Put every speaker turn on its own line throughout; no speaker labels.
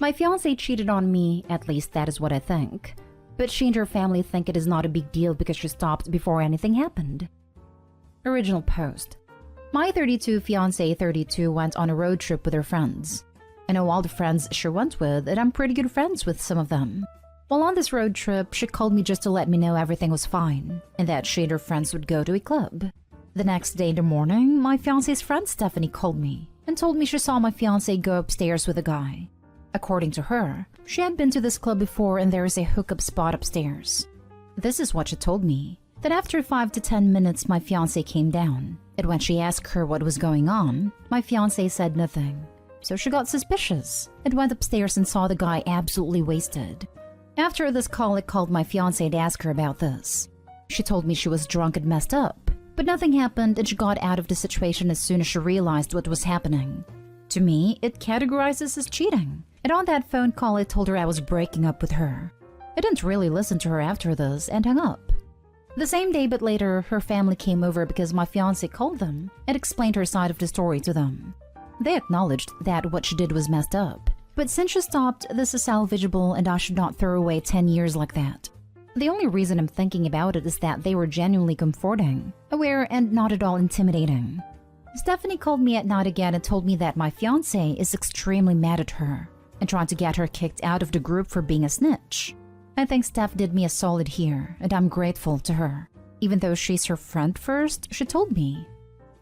My fiancé cheated on me, at least that is what I think. But she and her family think it is not a big deal because she stopped before anything happened. Original post. My 32 fiancé 32 went on a road trip with her friends. I know all the friends she went with, and I'm pretty good friends with some of them. While on this road trip, she called me just to let me know everything was fine, and that she and her friends would go to a club. The next day in the morning, my fiancé's friend Stephanie called me and told me she saw my fiancé go upstairs with a guy. According to her, she had been to this club before and there is a hookup spot upstairs. This is what she told me, that after 5 to 10 minutes my fiancé came down, and when she asked her what was going on, my fiancé said nothing. So she got suspicious and went upstairs and saw the guy absolutely wasted. After this call, I called my fiancé to ask her about this. She told me she was drunk and messed up, but nothing happened and she got out of the situation as soon as she realized what was happening. To me, it categorizes as cheating. And on that phone call, I told her I was breaking up with her. I didn't really listen to her after this and hung up. The same day but later, her family came over because my fiancé called them and explained her side of the story to them. They acknowledged that what she did was messed up, but since she stopped, this is salvageable and I should not throw away 10 years like that. The only reason I'm thinking about it is that they were genuinely comforting, aware, and not at all intimidating. Stephanie called me at night again and told me that my fiancé is extremely mad at her and trying to get her kicked out of the group for being a snitch. I think Steph did me a solid here, and I'm grateful to her. Even though she's her friend first, she told me.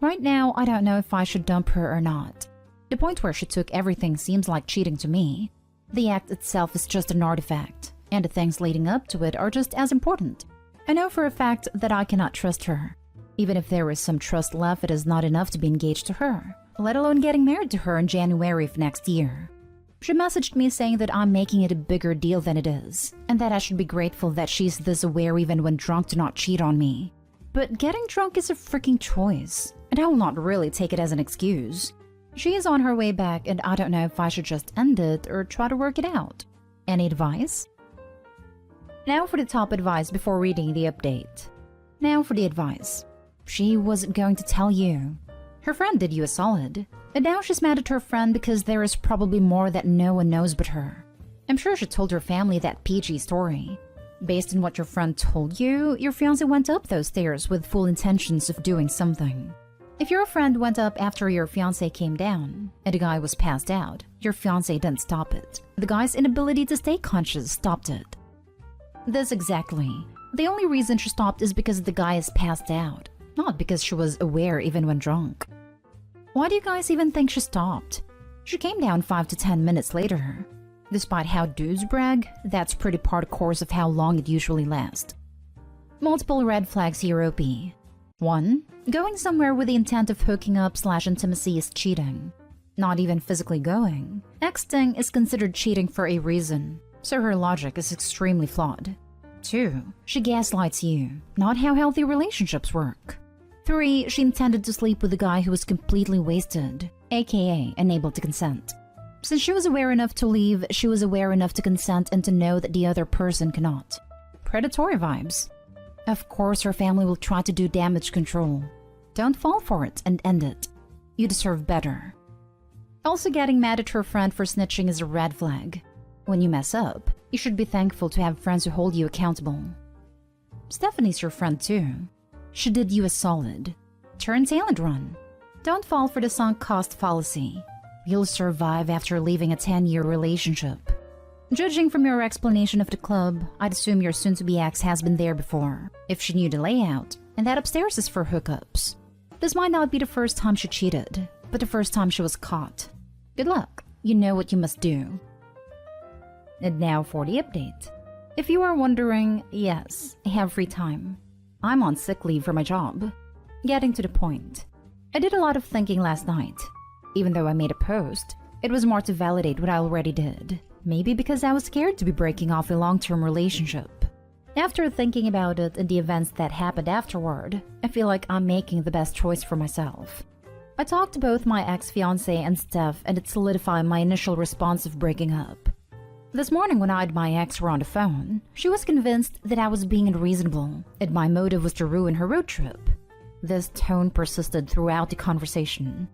Right now, I don't know if I should dump her or not. The point where she took everything seems like cheating to me. The act itself is just an artifact, and the things leading up to it are just as important. I know for a fact that I cannot trust her. Even if there is some trust left, it is not enough to be engaged to her, let alone getting married to her in January of next year. She messaged me saying that I'm making it a bigger deal than it is, and that I should be grateful that she's this aware even when drunk to not cheat on me. But getting drunk is a freaking choice, and I will not really take it as an excuse. She is on her way back, and I don't know if I should just end it or try to work it out. Any advice? Now for the top advice before reading the update. Now for the advice. She wasn't going to tell you. Her friend did you a solid. And now she's mad at her friend because there is probably more that no one knows but her. I'm sure she told her family that PG story. Based on what your friend told you, your fiancé went up those stairs with full intentions of doing something. If your friend went up after your fiancé came down, and the guy was passed out, your fiancé didn't stop it. The guy's inability to stay conscious stopped it. This exactly. The only reason she stopped is because the guy is passed out, not because she was aware even when drunk. Why do you guys even think she stopped? She came down 5 to 10 minutes later. Despite how dudes brag, that's pretty par the course of how long it usually lasts. Multiple red flags here, OP. 1. Going somewhere with the intent of hooking up/intimacy is cheating. Not even physically going. Texting is considered cheating for a reason, so her logic is extremely flawed. 2. She gaslights you, not how healthy relationships work. 3. She intended to sleep with a guy who was completely wasted, aka unable to consent. Since she was aware enough to leave, she was aware enough to consent and to know that the other person cannot. Predatory vibes. Of course, her family will try to do damage control. Don't fall for it and end it. You deserve better. Also, getting mad at her friend for snitching is a red flag. When you mess up, you should be thankful to have friends who hold you accountable. Stephanie's your friend too. She did you a solid. Turn tail and run. Don't fall for the sunk cost fallacy. You'll survive after leaving a 10-year relationship. Judging from your explanation of the club, I'd assume your soon-to-be ex has been there before, if she knew the layout, and that upstairs is for hookups. This might not be the first time she cheated, but the first time she was caught. Good luck. You know what you must do. And now for the update. If you are wondering, yes, I have free time. I'm on sick leave for my job. Getting to the point. I did a lot of thinking last night. Even though I made a post, it was more to validate what I already did. Maybe because I was scared to be breaking off a long-term relationship. After thinking about it and the events that happened afterward, I feel like I'm making the best choice for myself. I talked to both my ex-fiancé and Steph, and it solidified my initial response of breaking up. This morning when I and my ex were on the phone, she was convinced that I was being unreasonable, and my motive was to ruin her road trip. This tone persisted throughout the conversation.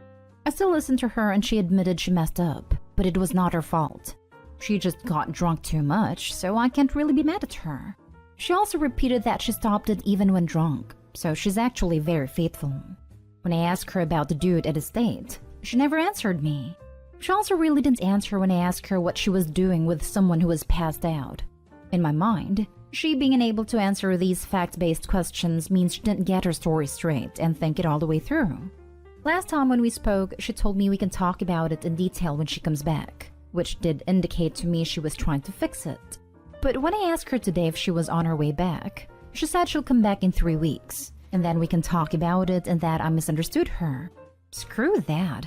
I still listened to her and she admitted she messed up, but it was not her fault. She just got drunk too much, so I can't really be mad at her. She also repeated that she stopped it even when drunk, so she's actually very faithful. When I asked her about the dude at his date, she never answered me. She also really didn't answer when I asked her what she was doing with someone who was passed out. In my mind, she being unable to answer these fact-based questions means she didn't get her story straight and think it all the way through. Last time when we spoke, she told me we can talk about it in detail when she comes back, which did indicate to me she was trying to fix it. But when I asked her today if she was on her way back, she said she'll come back in 3 weeks, and then we can talk about it and that I misunderstood her. Screw that.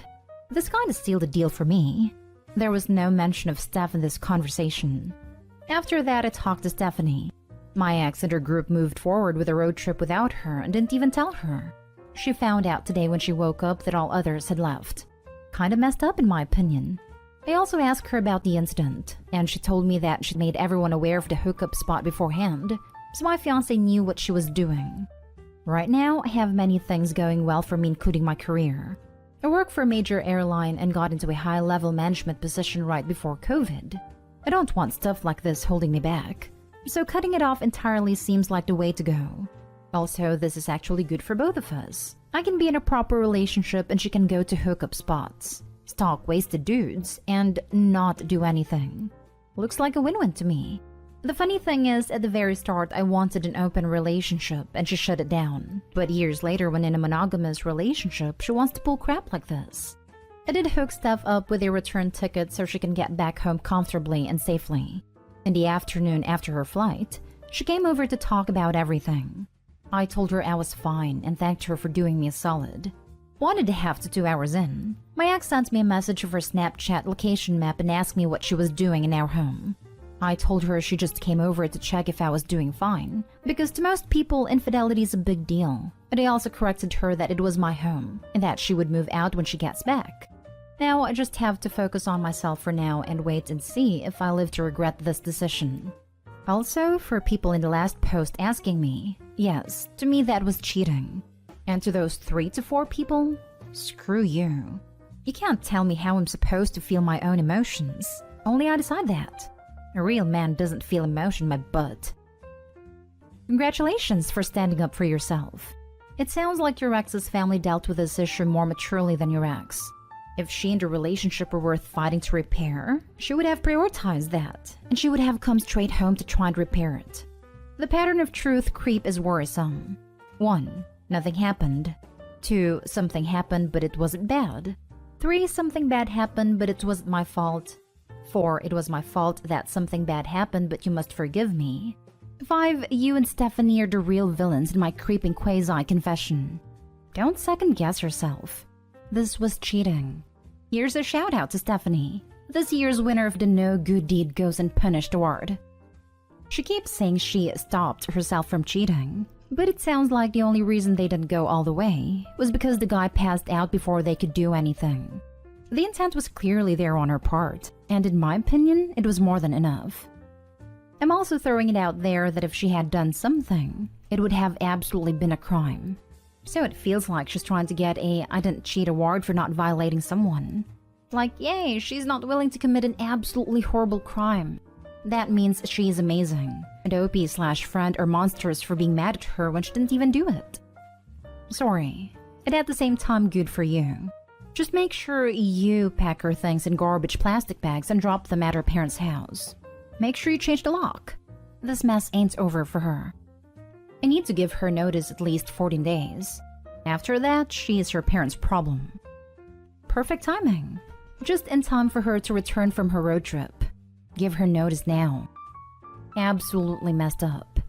This kinda sealed the deal for me. There was no mention of Steph in this conversation. After that, I talked to Stephanie. My ex and her group moved forward with a road trip without her and didn't even tell her. She found out today when she woke up that all others had left. Kinda messed up in my opinion. I also asked her about the incident, and she told me that she'd made everyone aware of the hookup spot beforehand, so my fiancé knew what she was doing. Right now, I have many things going well for me, including my career. I work for a major airline and got into a high-level management position right before COVID. I don't want stuff like this holding me back, so cutting it off entirely seems like the way to go. Also, this is actually good for both of us. I can be in a proper relationship and she can go to hookup spots, stalk wasted dudes, and not do anything. Looks like a win-win to me. The funny thing is, at the very start, I wanted an open relationship and she shut it down. But years later, when in a monogamous relationship, she wants to pull crap like this. I did hook Steph up with a return ticket so she can get back home comfortably and safely. In the afternoon after her flight, she came over to talk about everything. I told her I was fine and thanked her for doing me a solid. 1.5 to 2 hours in, my ex sent me a message of her Snapchat location map and asked me what she was doing in our home. I told her she just came over to check if I was doing fine, because to most people, infidelity is a big deal. But I also corrected her that it was my home, and that she would move out when she gets back. Now I just have to focus on myself for now and wait and see if I live to regret this decision. Also, for people in the last post asking me, yes, to me that was cheating. And to those 3 to 4 people, screw you. You can't tell me how I'm supposed to feel my own emotions. Only I decide that. A real man doesn't feel emotion, my butt. Congratulations for standing up for yourself. It sounds like your ex's family dealt with this issue more maturely than your ex. If she and her relationship were worth fighting to repair, she would have prioritized that, and she would have come straight home to try and repair it. The pattern of truth creep is worrisome. 1. Nothing happened. 2. Something happened, but it wasn't bad. 3. Something bad happened, but it wasn't my fault. 4. It was my fault that something bad happened, but you must forgive me. 5. You and Stephanie are the real villains in my creeping quasi-confession. Don't second-guess yourself. This was cheating. Here's a shout-out to Stephanie, this year's winner of the No Good Deed Goes Unpunished award. She keeps saying she stopped herself from cheating, but it sounds like the only reason they didn't go all the way was because the guy passed out before they could do anything. The intent was clearly there on her part, and in my opinion, it was more than enough. I'm also throwing it out there that if she had done something, it would have absolutely been a crime. So it feels like she's trying to get a I didn't cheat award for not violating someone. Like, yay, she's not willing to commit an absolutely horrible crime. That means she's amazing, and OP/friend are monsters for being mad at her when she didn't even do it. Sorry, but at the same time, good for you. Just make sure you pack her things in garbage plastic bags and drop them at her parents' house. Make sure you change the lock. This mess ain't over for her. I need to give her notice at least 14 days. After that, she is her parents' problem. Perfect timing. Just in time for her to return from her road trip. Give her notice now. Absolutely messed up.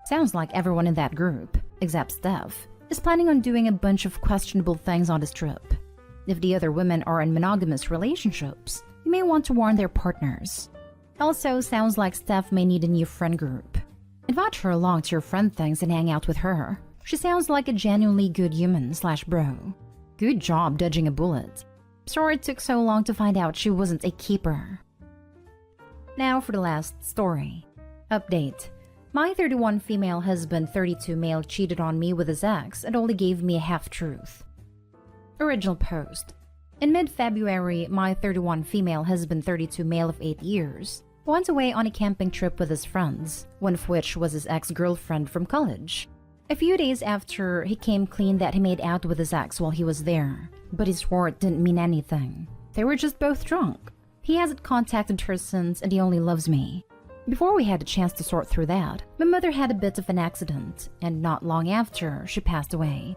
Sounds like everyone in that group, except Steph, is planning on doing a bunch of questionable things on this trip. If the other women are in monogamous relationships, you may want to warn their partners. Also, sounds like Steph may need a new friend group. Invite her along to your friend things and hang out with her. She sounds like a genuinely good human/bro. Good job dodging a bullet. Sorry it took so long to find out she wasn't a keeper. Now for the last story. Update. My 31 female husband, 32 male cheated on me with his ex and only gave me a half-truth. Original post. In mid-February, my 31 female husband, 32 male of 8 years, went away on a camping trip with his friends, one of which was his ex-girlfriend from college. A few days after, he came clean that he made out with his ex while he was there, but he swore it didn't mean anything. They were just both drunk. He hasn't contacted her since, and he only loves me. Before we had a chance to sort through that, my mother had a bit of an accident, and not long after, she passed away.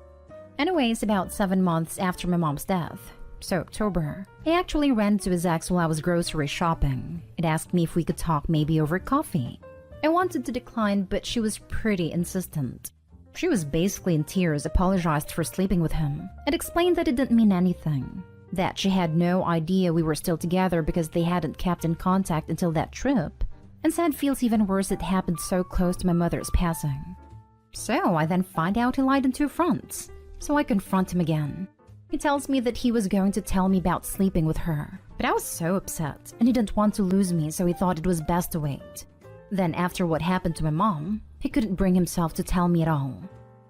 Anyways, about 7 months after my mom's death, so October, I actually ran to his ex while I was grocery shopping and asked me if we could talk maybe over coffee. I wanted to decline, but she was pretty insistent. She was basically in tears, apologized for sleeping with him, and explained that it didn't mean anything, that she had no idea we were still together because they hadn't kept in contact until that trip, and said feels even worse it happened so close to my mother's passing. So I then find out he lied on 2 fronts, so I confront him again. He tells me that he was going to tell me about sleeping with her, but I was so upset, and he didn't want to lose me, so he thought it was best to wait. Then after what happened to my mom, he couldn't bring himself to tell me at all.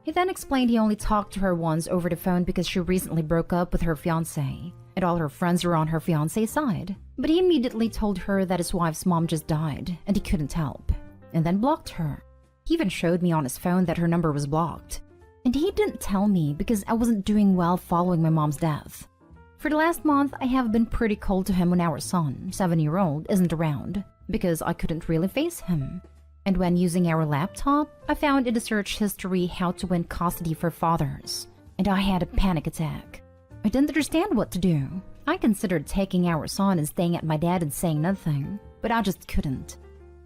He then explained he only talked to her once over the phone because she recently broke up with her fiancé, and all her friends were on her fiancé's side. But he immediately told her that his wife's mom just died, and he couldn't help, and then blocked her. He even showed me on his phone that her number was blocked. And he didn't tell me because I wasn't doing well following my mom's death. For the last month, I have been pretty cold to him when our son, 7-year-old, isn't around, because I couldn't really face him. And when using our laptop, I found in the search history how to win custody for fathers, and I had a panic attack. I didn't understand what to do. I considered taking our son and staying at my dad and saying nothing, but I just couldn't.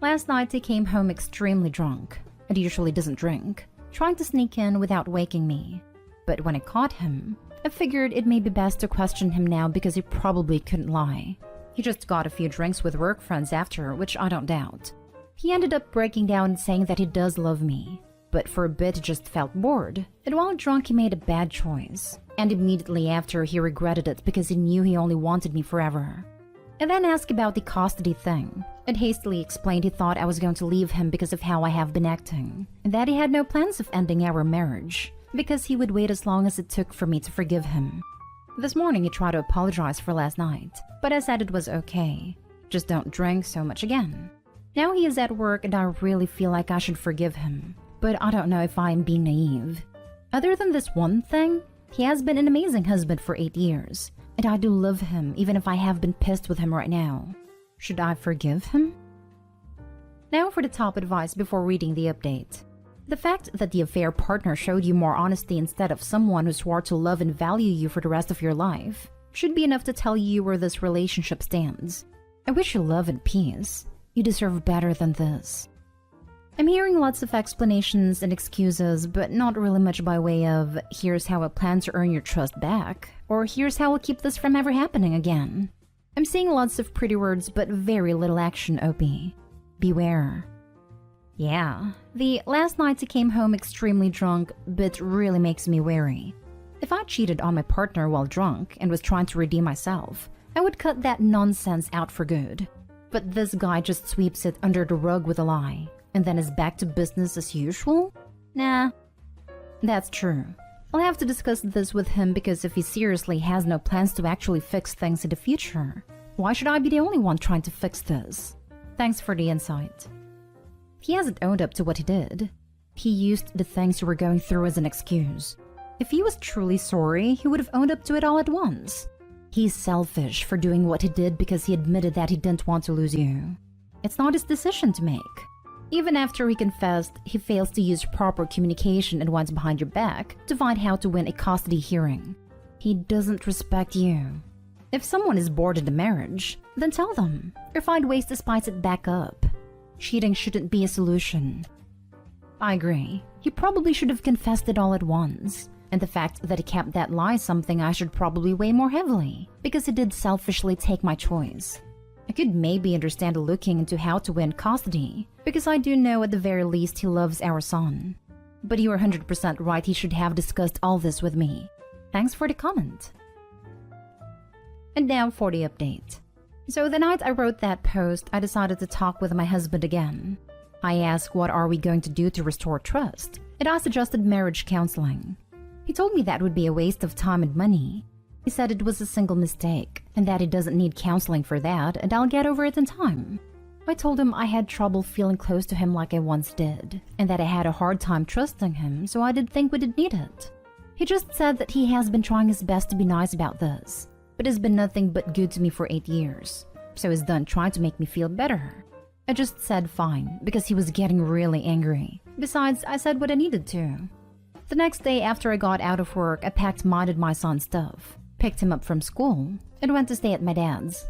Last night he came home extremely drunk, and he usually doesn't drink, trying to sneak in without waking me. But when I caught him, I figured it may be best to question him now because he probably couldn't lie. He just got a few drinks with work friends after, which I don't doubt. He ended up breaking down and saying that he does love me, but for a bit he just felt bored, and while drunk he made a bad choice, and immediately after he regretted it because he knew he only wanted me forever. I then asked about the custody thing, and hastily explained he thought I was going to leave him because of how I have been acting, and that he had no plans of ending our marriage, because he would wait as long as it took for me to forgive him. This morning he tried to apologize for last night, but I said it was okay. Just don't drink so much again. Now he is at work and I really feel like I should forgive him, but I don't know if I am being naive. Other than this one thing, he has been an amazing husband for 8 years, and I do love him even if I have been pissed with him right now. Should I forgive him? Now for the top advice before reading the update. The fact that the affair partner showed you more honesty instead of someone who swore to love and value you for the rest of your life should be enough to tell you where this relationship stands. I wish you love and peace. You deserve better than this. I'm hearing lots of explanations and excuses, but not really much by way of, here's how I plan to earn your trust back, or here's how I'll keep this from ever happening again. I'm seeing lots of pretty words, but very little action, OP. Beware. Yeah, the last night I came home extremely drunk, but really makes me wary. If I cheated on my partner while drunk and was trying to redeem myself, I would cut that nonsense out for good. But this guy just sweeps it under the rug with a lie, and then is back to business as usual? Nah. That's true. I'll have to discuss this with him because if he seriously has no plans to actually fix things in the future, why should I be the only one trying to fix this? Thanks for the insight. He hasn't owned up to what he did. He used the things you were going through as an excuse. If he was truly sorry, he would have owned up to it all at once. He's selfish for doing what he did because he admitted that he didn't want to lose you. It's not his decision to make. Even after he confessed, he fails to use proper communication and went behind your back to find how to win a custody hearing. He doesn't respect you. If someone is bored in the marriage, then tell them, or find ways to spice it back up. Cheating shouldn't be a solution. I agree. He probably should have confessed it all at once. And the fact that he kept that lie is something I should probably weigh more heavily, because he did selfishly take my choice. I could maybe understand looking into how to win custody, because I do know at the very least he loves our son. But you are 100% right, he should have discussed all this with me. Thanks for the comment. And now for the update. So the night I wrote that post, I decided to talk with my husband again. I asked what are we going to do to restore trust, and I suggested marriage counseling. He told me that would be a waste of time and money. He said it was a single mistake and that he doesn't need counseling for that and I'll get over it in time. I told him I had trouble feeling close to him like I once did and that I had a hard time trusting him, so I didn't think we did need it. He just said that he has been trying his best to be nice about this, but has been nothing but good to me for 8 years, so he's done trying to make me feel better. I just said fine because he was getting really angry. Besides, I said what I needed to. The next day after I got out of work, I packed mine and my son's stuff, picked him up from school, and went to stay at my dad's.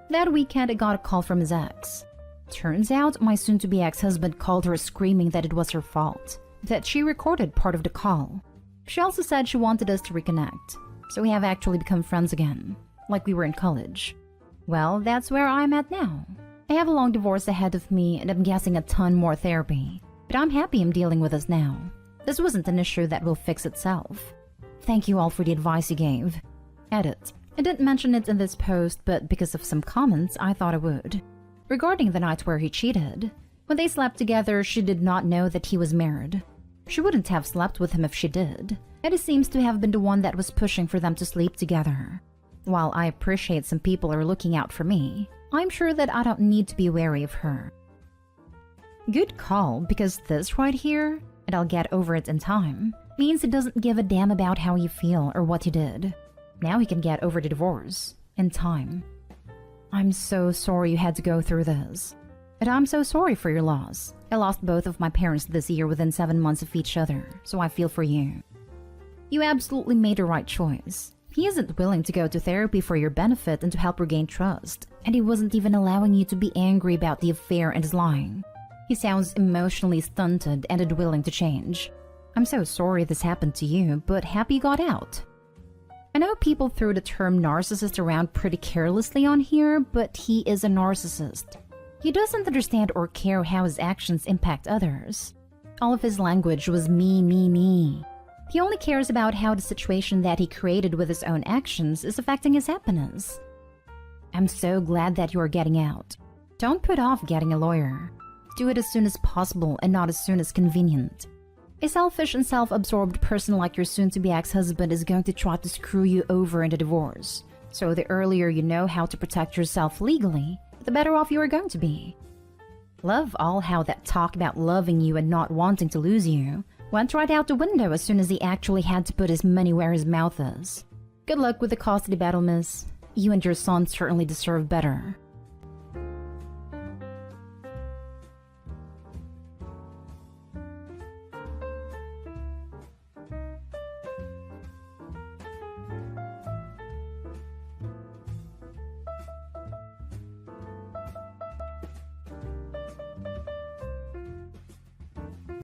That weekend, I got a call from his ex. Turns out, my soon-to-be ex-husband called her screaming that it was her fault, that she recorded part of the call. She also said she wanted us to reconnect, so we have actually become friends again, like we were in college. Well, that's where I'm at now. I have a long divorce ahead of me, and I'm guessing a ton more therapy, but I'm happy I'm dealing with this now. This wasn't an issue that will fix itself. Thank you all for the advice you gave. Edit. I didn't mention it in this post, but because of some comments, I thought I would. Regarding the night where he cheated, when they slept together, she did not know that he was married. She wouldn't have slept with him if she did, and he seems to have been the one that was pushing for them to sleep together. While I appreciate some people are looking out for me, I'm sure that I don't need to be wary of her. Good call, because this right here, and I'll get over it in time, means he doesn't give a damn about how you feel or what you did. Now he can get over the divorce in time. I'm so sorry you had to go through this. And I'm so sorry for your loss. I lost both of my parents this year within 7 months of each other, so I feel for you. You absolutely made the right choice. He isn't willing to go to therapy for your benefit and to help regain trust, and he wasn't even allowing you to be angry about the affair and his lying. He sounds emotionally stunted and unwilling to change. I'm so sorry this happened to you, but happy you got out. I know people throw the term narcissist around pretty carelessly on here, but he is a narcissist. He doesn't understand or care how his actions impact others. All of his language was me, me, me. He only cares about how the situation that he created with his own actions is affecting his happiness. I'm so glad that you are getting out. Don't put off getting a lawyer. Do it as soon as possible and not as soon as convenient. A selfish and self-absorbed person like your soon-to-be ex-husband is going to try to screw you over in a divorce. So the earlier you know how to protect yourself legally, the better off you are going to be. Love all how that talk about loving you and not wanting to lose you went right out the window as soon as he actually had to put his money where his mouth is. Good luck with the custody battle, miss. You and your son certainly deserve better.